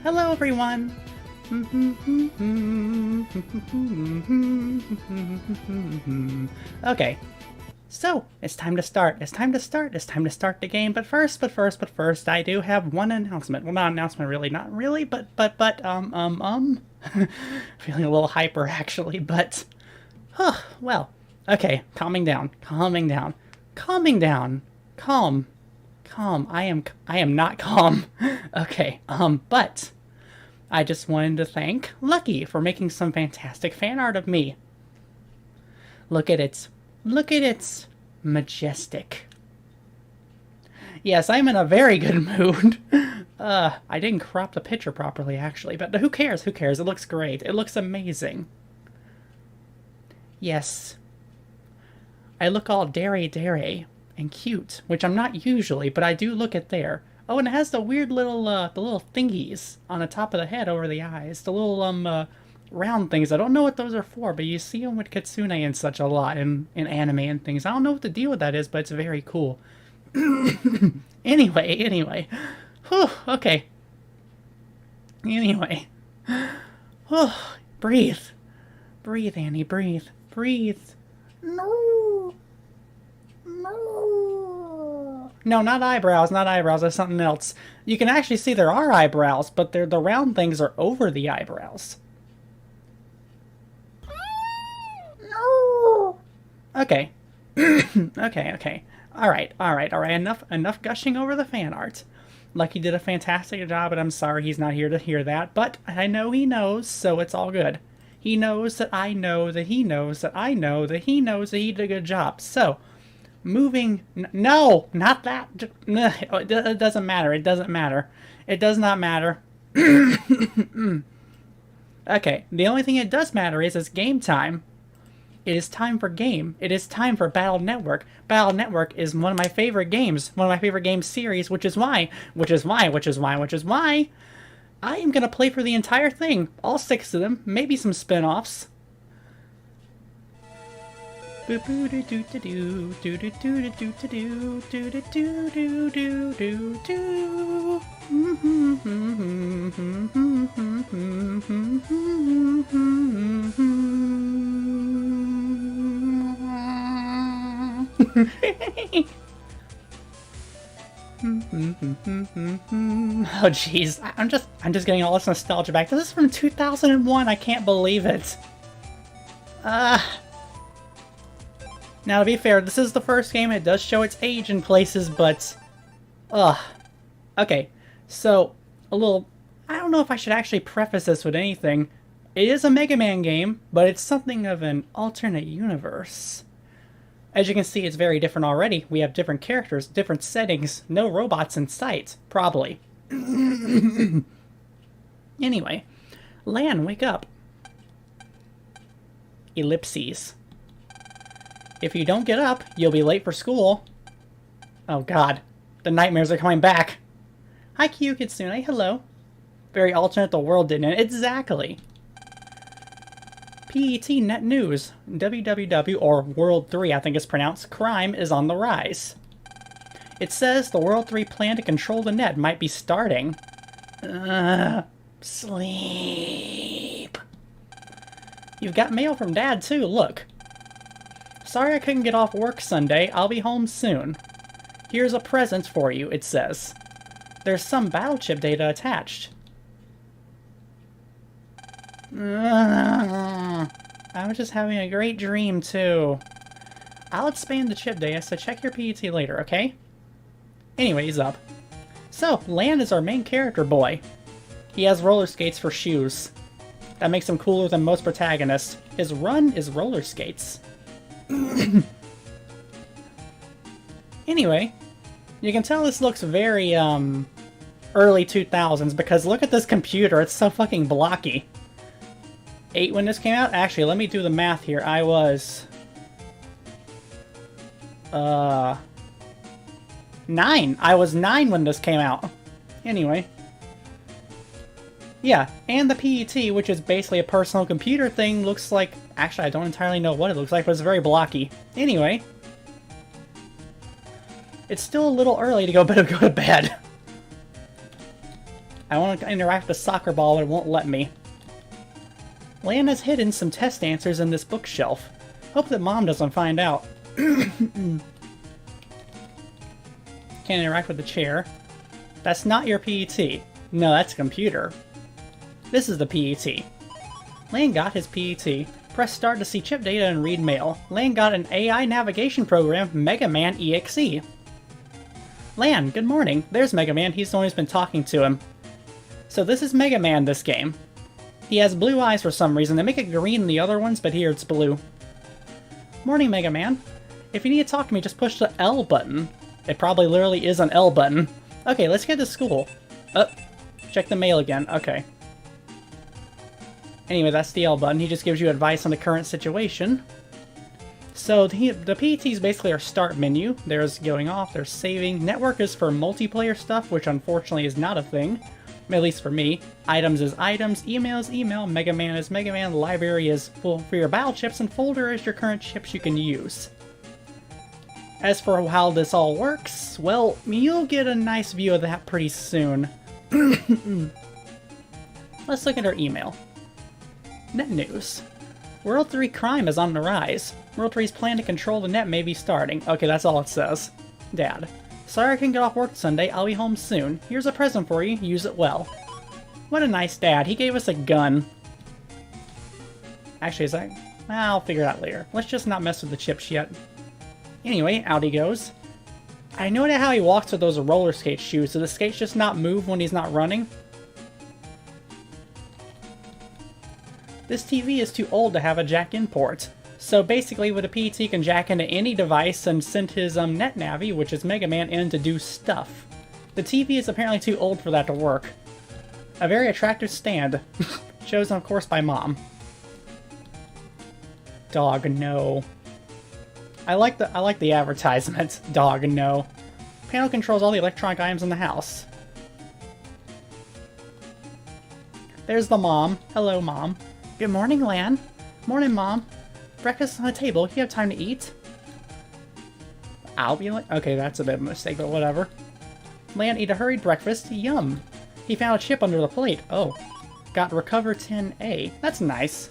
Hello, everyone. Okay, so it's time to start. It's time to start. It's time to start the game. But first, I do have one announcement. Well, not an announcement, really. Not really, but. Feeling a little hyper, actually, but. Well, okay. Calming down. Calming down. Calming down. Calm. Calm. I am not calm. Okay. But I just wanted to thank Lucky for making some fantastic fan art of me. Look at it. Look at it. Majestic. Yes, I'm in a very good mood. I didn't crop the picture properly, actually, but who cares? Who cares? It looks great. It looks amazing. Yes. I look all dairy and cute, which I'm not usually, but I do look it there. Oh, and it has the weird little, the little thingies on the top of the head over the eyes. The little, round things. I don't know what those are for, but you see them with Kitsune and such a lot in anime and things. I don't know what the deal with that is, but it's very cool. Anyway. Whew, okay. Anyway. Whew, breathe. Breathe, Annie, breathe. Breathe. No. No, not eyebrows, not eyebrows. That's something else. You can actually see there are eyebrows, but the round things are over the eyebrows. No. Okay. Okay. Alright. Enough gushing over the fan art. Lucky did a fantastic job, and I'm sorry he's not here to hear that, but I know he knows, so it's all good. He knows that I know that he knows that I know that he knows that he did a good job. So, moving... No! Not that! It doesn't matter. It doesn't matter. It does not matter. Okay, the only thing it does matter is it's game time. It is time for game. It is time for Battle Network. Battle Network is one of my favorite games. One of my favorite game series, which is why I am going to play for the entire thing. All 6 of them. Maybe some spin-offs. Oh jeez, I'm just getting all this nostalgia back. This is from 2001. I can't believe it. Now to be fair, this is the first game. It does show its age in places, but okay. So a little. I don't know if I should actually preface this with anything. It is a Mega Man game, but it's something of an alternate universe. As you can see, it's very different already. We have different characters, different settings, no robots in sight. Probably. Anyway. Lan, wake up. Ellipses. If you don't get up, you'll be late for school. Oh god. The nightmares are coming back. Hi, Kyu Kitsune. Hello. Very alternate the world didn't it? Exactly. PET Net News. WWW, or World 3 I think it's pronounced, crime is on the rise. It says the World 3 plan to control the net might be starting. Sleep. You've got mail from Dad too, look. Sorry I couldn't get off work Sunday, I'll be home soon. Here's a present for you, it says. There's some battle chip data attached. I was just having a great dream, too. I'll expand the chip data, so check your PET later, okay? Anyway, he's up. So, Lan is our main character boy. He has roller skates for shoes. That makes him cooler than most protagonists. His run is roller skates. Anyway, you can tell this looks very, early 2000s, because look at this computer, it's so fucking blocky. 8 when this came out? Actually, let me do the math here. I was... 9! I was 9 when this came out. Anyway. Yeah, and the PET, which is basically a personal computer thing, looks like... Actually, I don't entirely know what it looks like, but it's very blocky. Anyway. It's still a little early to go to bed. I want to interact with the soccer ball, but it won't let me. Lan has hidden some test answers in this bookshelf. Hope that Mom doesn't find out. Can't interact with the chair. That's not your PET. No, that's a computer. This is the PET. Lan got his PET. Press start to see chip data and read mail. Lan got an AI navigation program, Mega Man EXE. Lan, good morning. There's Mega Man. He's the one who's been talking to him. So this is Mega Man, this game. He has blue eyes for some reason. They make it green in the other ones, but here it's blue. Morning, Mega Man. If you need to talk to me, just push the L button. It probably literally is an L button. Okay, let's get to school. Check the mail again. Okay. Anyway, that's the L button. He just gives you advice on the current situation. So the PETs basically are start menu. There's going off, there's saving. Network is for multiplayer stuff, which unfortunately is not a thing. At least for me. Items is items, email is email, Mega Man is Mega Man, library is full for your battle chips, and folder is your current chips you can use. As for how this all works, well, you'll get a nice view of that pretty soon. Let's look at our email. Net news. World 3 crime is on the rise. World 3's plan to control the net may be starting. Okay, that's all it says. Dad. Sorry I can get off work Sunday, I'll be home soon. Here's a present for you, use it well. What a nice dad, he gave us a gun. Actually, is that... I'll figure it out later. Let's just not mess with the chips yet. Anyway, out he goes. I noted how he walks with those roller skate shoes. Do the skates just not move when he's not running? This TV is too old to have a jack-in port. So basically, with a PET, you can jack into any device and send his net navi, which is Mega Man, in to do stuff. The TV is apparently too old for that to work. A very attractive stand. Chosen, of course, by Mom. Dog, no. I like the advertisement. Dog, no. Panel controls all the electronic items in the house. There's the Mom. Hello, Mom. Good morning, Lan. Morning, Mom. Breakfast on the table. You have time to eat? I'll be like... Okay, that's a bit of a mistake, but whatever. Lan ate a hurried breakfast. Yum. He found a chip under the plate. Oh. Got Recover 10A. That's nice.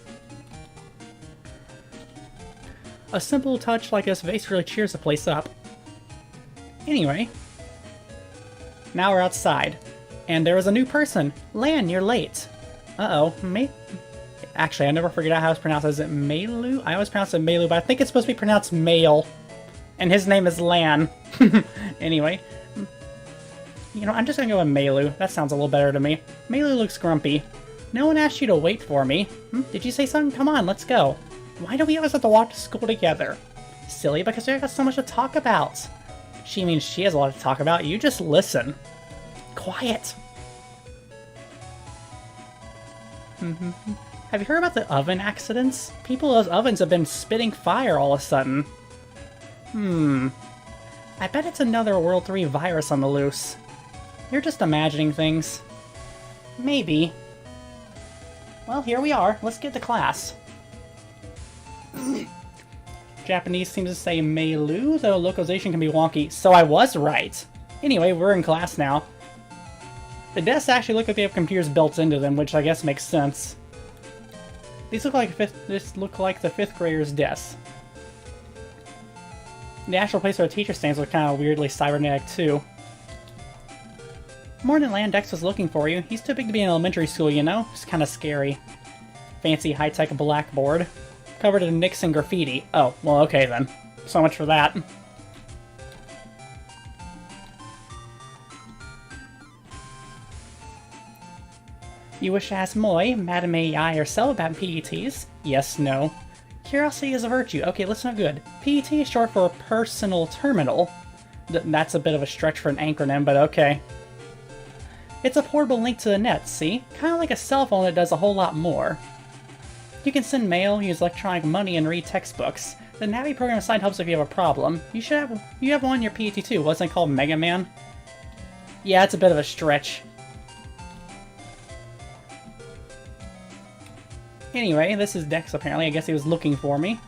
A simple touch like this vase really cheers the place up. Anyway. Now we're outside. And there is a new person. Lan, you're late. Uh-oh. Actually, I never figured out how it's pronounced. Is it Melu? I always pronounce it Melu, but I think it's supposed to be pronounced Male. And his name is Lan. Anyway. You know, I'm just gonna go with Melu. That sounds a little better to me. Melu looks grumpy. No one asked you to wait for me. Did you say something? Come on, let's go. Why do we always have to walk to school together? Silly, because we got so much to talk about. She means she has a lot to talk about. You just listen. Quiet. Have you heard about the oven accidents? People with ovens have been spitting fire all of a sudden. I bet it's another World 3 virus on the loose. You're just imagining things. Maybe. Well, here we are. Let's get to class. Japanese seems to say Melu, though localization can be wonky, so I was right. Anyway, we're in class now. The desks actually look like they have computers built into them, which I guess makes sense. These look like the fifth graders' desks. The actual place where the teacher stands look kind of weirdly cybernetic too. Morning, Lan. Dex was looking for you. He's too big to be in elementary school, you know? It's kind of scary. Fancy high-tech blackboard. Covered in nicks and graffiti. Oh, well, okay then. So much for that. You wish to ask Moy, Madame AI, herself about PETs? Yes, no. Curiosity is a virtue. Okay, let's know good. PET is short for Personal Terminal. That's a bit of a stretch for an acronym, but okay. It's a portable link to the net, see? Kind of like a cell phone that does a whole lot more. You can send mail, use electronic money, and read textbooks. The Navi program aside helps if you have a problem. You have one in your PET too. Wasn't it called Mega Man? Yeah, it's a bit of a stretch. Anyway, this is Dex apparently. I guess he was looking for me.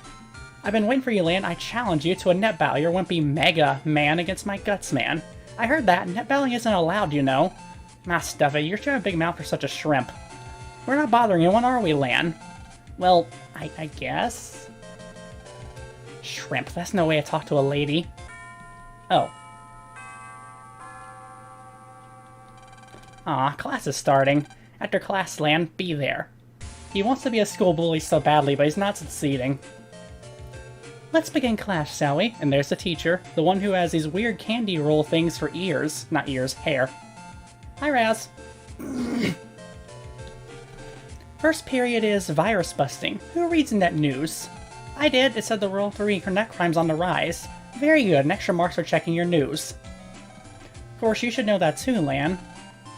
I've been waiting for you, Lan. I challenge you to a net battle. Your wimpy Mega Man against my Gutsman. I heard that. Net battling isn't allowed, you know. Nah, stuff it. You're showing a big mouth for such a shrimp. We're not bothering you. When are we, Lan? Well, I guess? Shrimp. That's no way to talk to a lady. Oh. Aw, class is starting. After class, Lan, be there. He wants to be a school bully so badly, but he's not succeeding. Let's begin class, shall we? And there's the teacher, the one who has these weird candy roll things for ears. Not ears, hair. Hi, Raz. First period is virus busting. Who reads net news? I did. It said the World 3 net crime's on the rise. Very good, and extra marks for checking your news. Of course, you should know that too, Lan.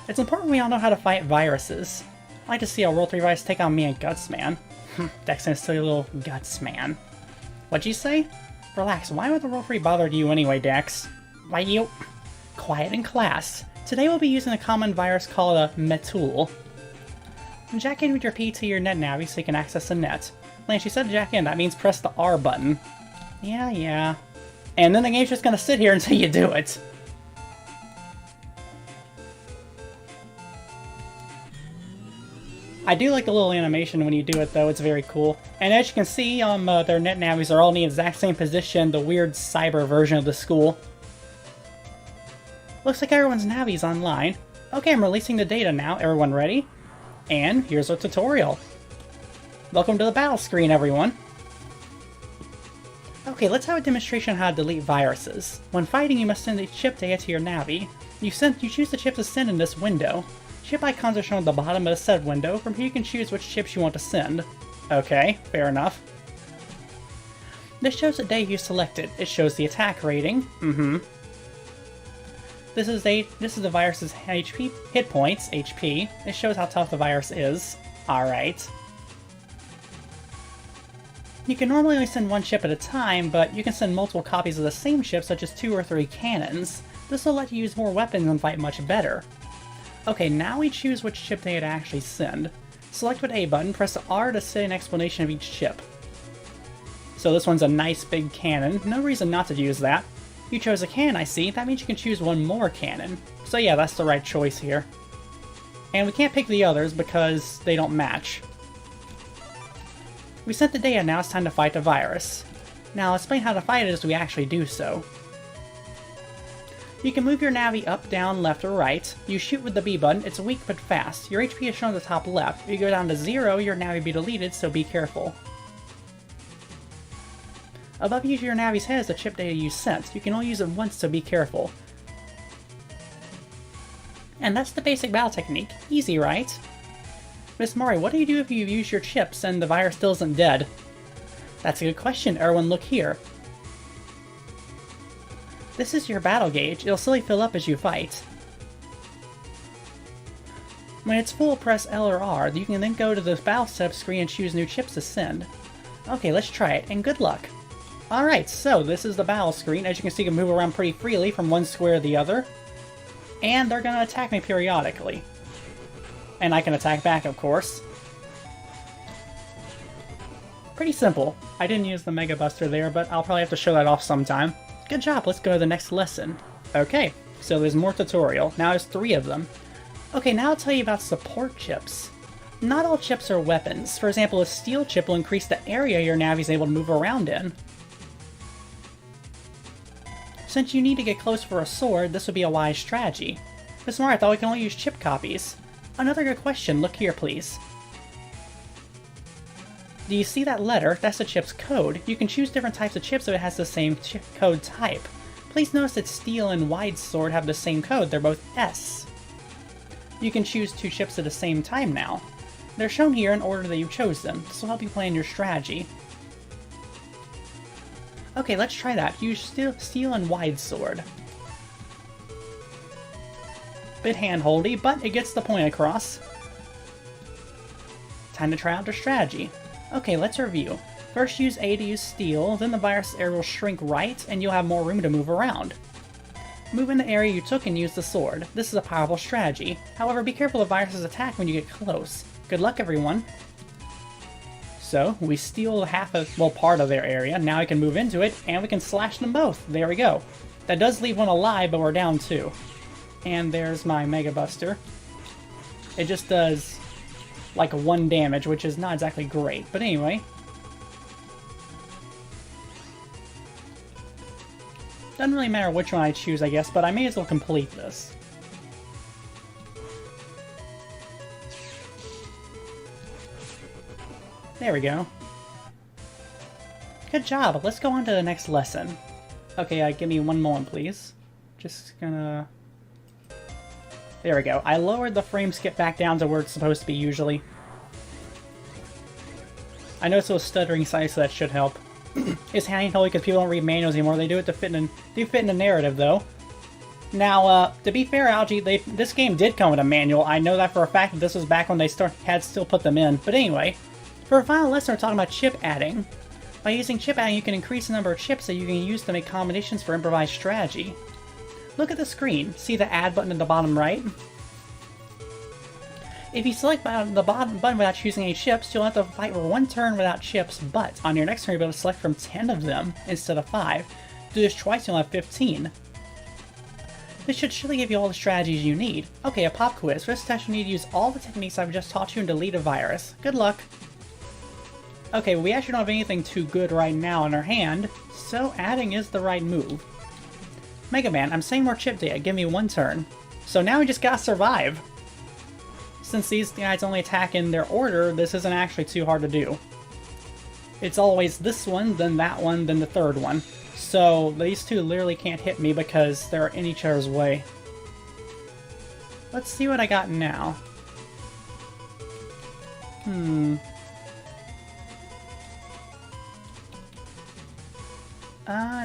It's important we all know how to fight viruses. I'd like to see a World 3 virus take on me and Gutsman. Dex and silly little Gutsman. What'd you say? Relax, why would the World 3 bother you anyway, Dex? Why you... Quiet in class. Today we'll be using a common virus called a Metool. Jack in with your P to your net navi so you can access the net. Lan, she said jack in, that means press the R button. Yeah. And then the game's just gonna sit here until you do it. I do like the little animation when you do it, though. It's very cool. And as you can see, their net navis are all in the exact same position, the weird cyber version of the school. Looks like everyone's navi's online. Okay, I'm releasing the data now. Everyone ready? And here's our tutorial. Welcome to the battle screen, everyone. Okay, let's have a demonstration on how to delete viruses. When fighting, you must send a chip data to your navi. You choose the chip to send in this window. Chip icons are shown at the bottom of the set window. From here you can choose which chips you want to send. Okay, fair enough. This shows the data you selected. It shows the attack rating. This is the virus's HP, hit points, HP. It shows how tough the virus is. Alright. You can normally only send one chip at a time, but you can send multiple copies of the same chip, such as 2 or 3 cannons. This will let you use more weapons and fight much better. Okay, now we choose which chip data to actually send. Select with A button, press R to say an explanation of each chip. So this one's a nice big cannon. No reason not to use that. You chose a cannon, I see. That means you can choose one more cannon. So yeah, that's the right choice here. And we can't pick the others because they don't match. We sent the data, now it's time to fight the virus. Now I'll explain how to fight it as we actually do so. You can move your navi up, down, left, or right. You shoot with the B button, it's weak but fast. Your HP is shown at the top left. If you go down to 0, your navi will be deleted, so be careful. Above your navi's head is the chip data you sent. You can only use it once, so be careful. And that's the basic battle technique. Easy, right? Miss Mori, what do you do if you use your chips and the virus still isn't dead? That's a good question. Everyone look here. This is your battle gauge. It'll slowly fill up as you fight. When it's full, press L or R. You can then go to the battle setup screen and choose new chips to send. Okay, let's try it, and good luck. Alright, so this is the battle screen. As you can see, you can move around pretty freely from one square to the other. And they're gonna attack me periodically. And I can attack back, of course. Pretty simple. I didn't use the Mega Buster there, but I'll probably have to show that off sometime. Good job, let's go to the next lesson. Okay, so there's more tutorial. Now there's 3 of them. Okay, now I'll tell you about support chips. Not all chips are weapons. For example, a steel chip will increase the area your navi is able to move around in. Since you need to get close for a sword, this would be a wise strategy. Miss Mara, I thought we can only use chip copies. Another good question, look here please. Do you see that letter? That's the chip's code. You can choose different types of chips if it has the same chip code type. Please notice that steel and wide sword have the same code, they're both S. You can choose 2 chips at the same time now. They're shown here in order that you chose them. This will help you plan your strategy. Okay, let's try that. Use steel and wide sword. Bit hand-holdy, but it gets the point across. Time to try out their strategy. Okay, let's review. First use A to use steel, then the virus area will shrink right, and you'll have more room to move around. Move in the area you took and use the sword. This is a powerful strategy. However, be careful of the virus's attack when you get close. Good luck, everyone. so, we steal part of their area. Now we can move into it, and we can slash them both. There we go. That does leave one alive, but we're down 2. And there's my Mega Buster. It just does, like, 1 damage, which is not exactly great. But anyway. Doesn't really matter which one I choose, I guess, but I may as well complete this. There we go. Good job. Let's go on to the next lesson. Okay, give me one moment, please. Just gonna... There we go. I lowered the frame skip back down to where it's supposed to be usually. I know it's a little stuttering site, so that should help. It's handy because people don't read manuals anymore. They do it to fit in the narrative, though. Now, to be fair, Algae, this game did come with a manual. I know that for a fact that this was back when they had still put them in. But anyway, for a final lesson, we're talking about chip adding. By using chip adding, you can increase the number of chips that you can use to make combinations for improvised strategy. Look at the screen. See the add button in the bottom right? If you select the bottom button without choosing any chips, you'll have to fight for 1 turn without chips, but on your next turn you'll be able to select from 10 of them instead of 5. Do this twice, you'll have 15. This should surely give you all the strategies you need. Okay, a pop quiz. For this test, you need to use all the techniques I've just taught you and delete a virus. Good luck. Okay, we actually don't have anything too good right now in our hand, so adding is the right move. Mega Man, I'm saying more chip data. Give me 1 turn. So now we just gotta survive. Since these guys only attack in their order, this isn't actually too hard to do. It's always this one, then that one, then the third one. So these two literally can't hit me because they're in each other's way. Let's see what I got now.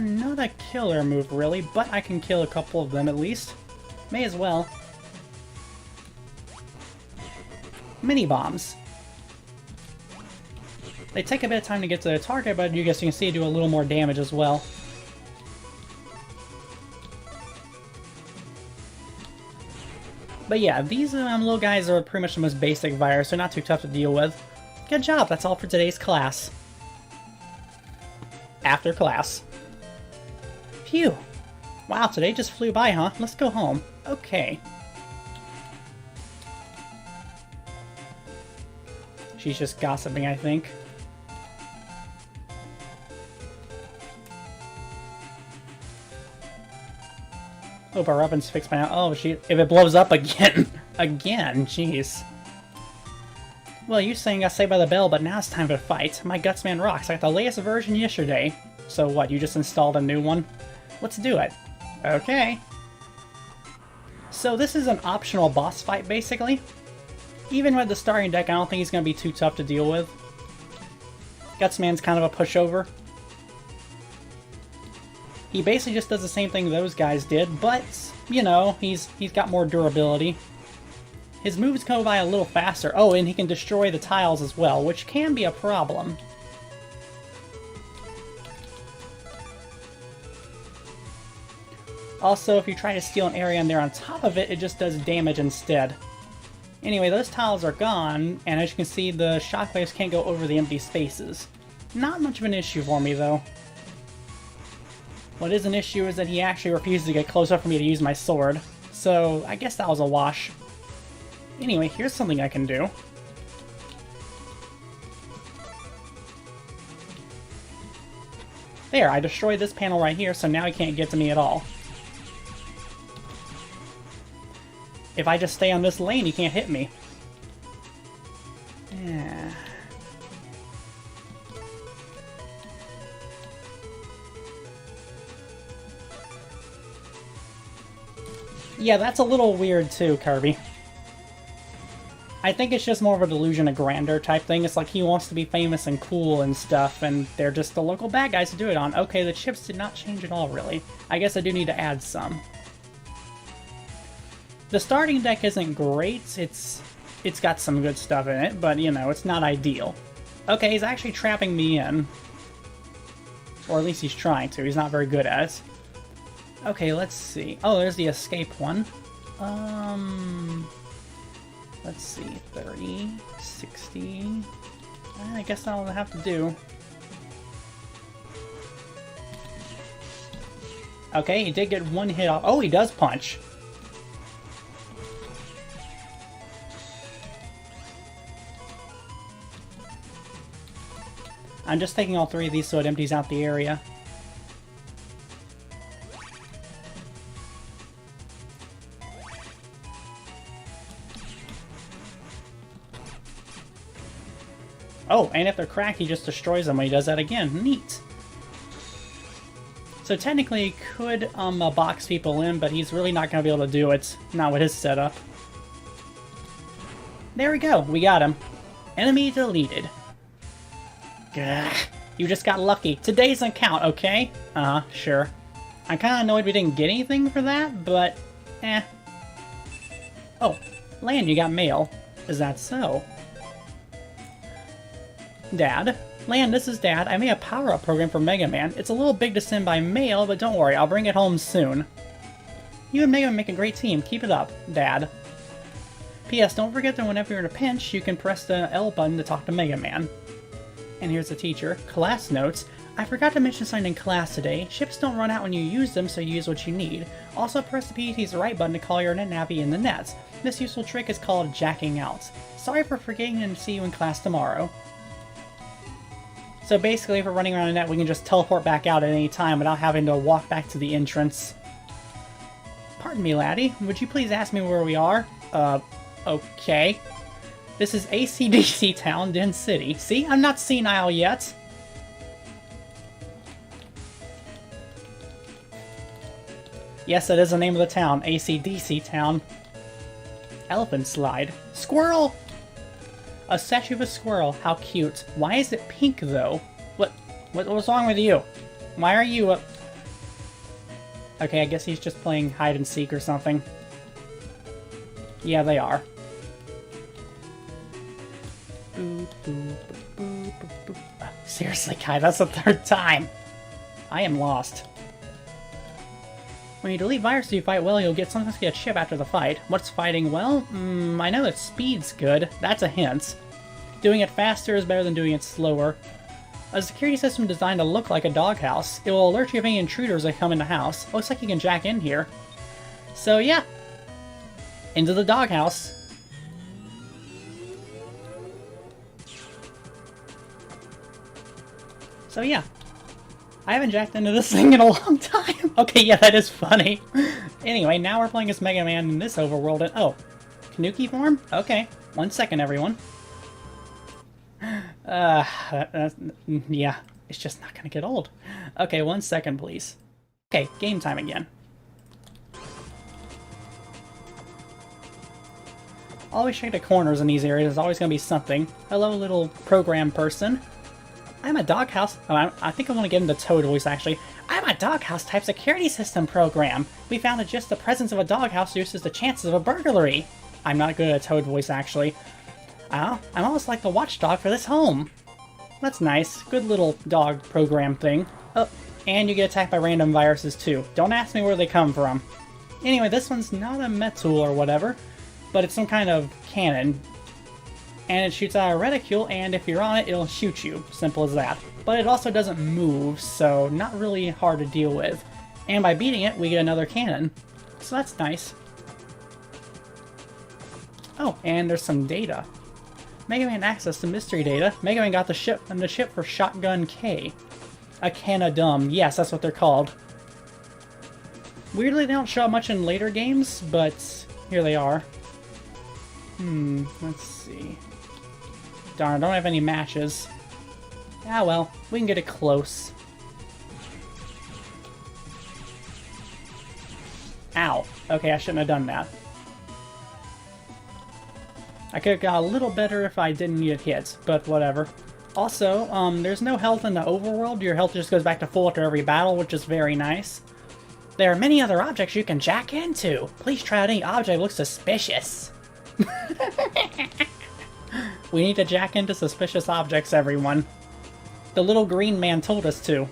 Not a killer move really, but I can kill a couple of them at least. May as well. Mini bombs. They take a bit of time to get to their target, but you can see do a little more damage as well. But yeah, these little guys are pretty much the most basic virus. They're not too tough to deal with. Good job. That's all for today's class. After class. Phew. Wow, today just flew by, huh? Let's go home. Okay. She's just gossiping, I think. Hope our oven's fixed by now. Oh, if it blows up again. Again, jeez. Well, you saying got saved by the bell, but now it's time to fight. My Gutsman rocks. I got the latest version yesterday. So what, you just installed a new one? Let's do it. Okay. So this is an optional boss fight, basically. Even with the starting deck, I don't think he's going to be too tough to deal with. Gutsman's kind of a pushover. He basically just does the same thing those guys did, but, you know, he's got more durability. His moves go by a little faster. Oh, and he can destroy the tiles as well, which can be a problem. Also, if you try to steal an area and they're on top of it, it just does damage instead. Anyway, those tiles are gone, and as you can see, the shockwaves can't go over the empty spaces. Not much of an issue for me, though. What is an issue is that he actually refuses to get close enough for me to use my sword, so I guess that was a wash. Anyway, here's something I can do. There, I destroyed this panel right here, so now he can't get to me at all. If I just stay on this lane, he can't hit me. Yeah. Yeah, that's a little weird too, Kirby. I think it's just more of a delusion of grandeur type thing. It's like he wants to be famous and cool and stuff, and they're just the local bad guys to do it on. Okay, the chips did not change at all, really. I guess I do need to add some. The starting deck isn't great. It's got some good stuff in it, but, you know, it's not ideal. Okay, he's actually trapping me in. Or at least he's trying to. He's not very good at it. Okay, let's see. Oh, there's the escape one. Let's see. 30, 60... I guess I'll have to do. Okay, he did get one hit off. Oh, he does punch. I'm just taking all three of these so it empties out the area. Oh, and if they're cracked, he just destroys them when he does that again. Neat. So technically he could box people in, but he's really not going to be able to do it. Not with his setup. There we go. We got him. Enemy deleted. Gah. You just got lucky. Today doesn't count, okay? Sure. I'm kind of annoyed we didn't get anything for that, but eh. Oh, Land, you got mail. Is that so? Dad? Land, this is Dad. I made a power-up program for Mega Man. It's a little big to send by mail, but don't worry, I'll bring it home soon. You and Mega Man make a great team. Keep it up, Dad. P.S. Don't forget that whenever you're in a pinch, you can press the L button to talk to Mega Man. And here's the teacher. Class notes. I forgot to mention something in class today. Ships don't run out when you use them, so you use what you need. Also, press the PET's right button to call your NetNavi in the nets. This useful trick is called jacking out. Sorry for forgetting and see you in class tomorrow. So basically, if we're running around a net, we can just teleport back out at any time without having to walk back to the entrance. Pardon me, laddie. Would you please ask me where we are? Okay. This is AC/DC Town, Den City. See? I'm not senile yet. Yes, that is the name of the town. AC/DC Town. Elephant Slide. Squirrel! A statue of a squirrel. How cute. Why is it pink, though? What's wrong with you? Why are you Okay, I guess he's just playing hide and seek or something. Yeah, they are. Seriously, Kai, that's the third time. I am lost. When you delete viruses you fight well, you'll get sometimes get a chip after the fight. What's fighting well? I know that speed's good. That's a hint. Doing it faster is better than doing it slower. A security system designed to look like a doghouse. It will alert you of any intruders that come in the house. Looks like you can jack in here. So yeah. Into the doghouse. So yeah. I haven't jacked into this thing in a long time. Okay, yeah, that is funny. Anyway, now we're playing as Mega Man in this overworld and oh. Tanuki form? Okay. 1 second, everyone. Yeah, it's just not gonna get old. Okay, 1 second, please. Okay, game time again. Always check the corners in these areas. There's always gonna be something. Hello, little program person. I'm a doghouse. Oh, I think I want to get into Toad voice, actually. I'm a doghouse type security system program. We found that just the presence of a doghouse reduces the chances of a burglary. I'm not good at Toad voice, actually. I'm almost like the watchdog for this home. That's nice. Good little dog program thing. Oh, and you get attacked by random viruses, too. Don't ask me where they come from. Anyway, this one's not a metal or whatever, but it's some kind of cannon. And it shoots out a reticule, and if you're on it, it'll shoot you. Simple as that. But it also doesn't move, so not really hard to deal with. And by beating it, we get another cannon. So that's nice. Oh, and there's some data. Mega Man access to mystery data. Mega Man got the ship for Shotgun K. A Canadum. Yes, that's what they're called. Weirdly, they don't show up much in later games, but here they are. Let's see. Darn, I don't have any matches. Ah well, we can get it close. Ow. Okay, I shouldn't have done that. I could have got a little better if I didn't get hit, but whatever. Also, there's no health in the overworld. Your health just goes back to full after every battle, which is very nice. There are many other objects you can jack into. Please try out any object that looks suspicious. We need to jack into suspicious objects, everyone. The little green man told us to.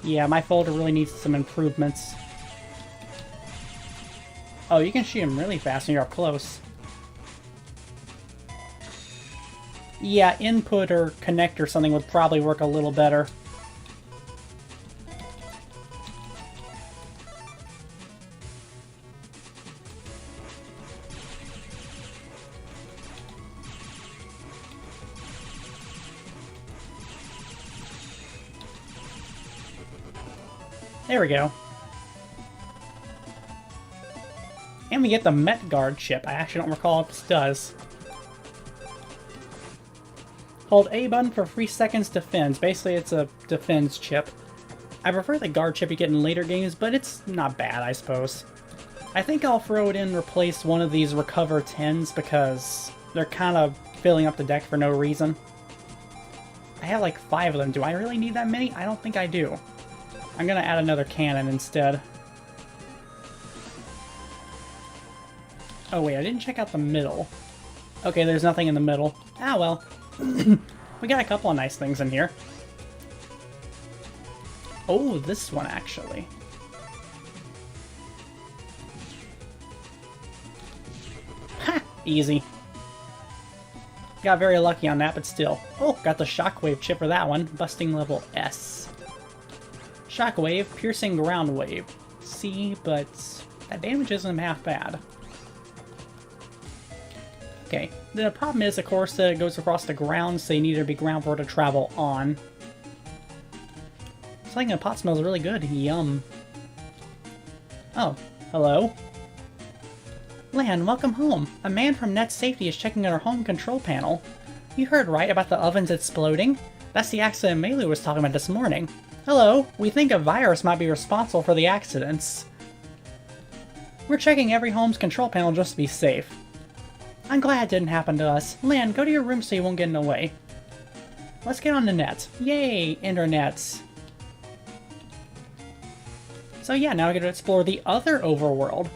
Yeah, my folder really needs some improvements. Oh, you can shoot him really fast when you're up close. Yeah, input or connect or something would probably work a little better. There we go. And we get the Met Guard chip. I actually don't recall what this does. Hold A button for 3 seconds defense. Basically, it's a defense chip. I prefer the guard chip you get in later games, but it's not bad, I suppose. I think I'll throw it in and replace one of these Recover 10s because they're kind of filling up the deck for no reason. I have like 5 of them. Do I really need that many? I don't think I do. I'm gonna add another cannon instead. Oh wait, I didn't check out the middle. Okay, there's nothing in the middle. Ah well. We got a couple of nice things in here. Oh, this one actually. Ha! Easy. Got very lucky on that, but still. Oh, got the Shockwave chip for that one. Busting level S. Shockwave, piercing ground wave. C, but that damage isn't half bad. Okay, the problem is, of course, that it goes across the ground, so you need to be ground for it to travel on. Something in the pot smells really good. Yum. Oh, hello? Lan, welcome home. A man from Net Safety is checking on our home control panel. You heard right about the ovens exploding? That's the accident Melu was talking about this morning. Hello, we think a virus might be responsible for the accidents. We're checking every home's control panel just to be safe. I'm glad it didn't happen to us. Lan, go to your room so you won't get in the way. Let's get on the net. Yay, internets. So yeah, now I get to explore the other overworld.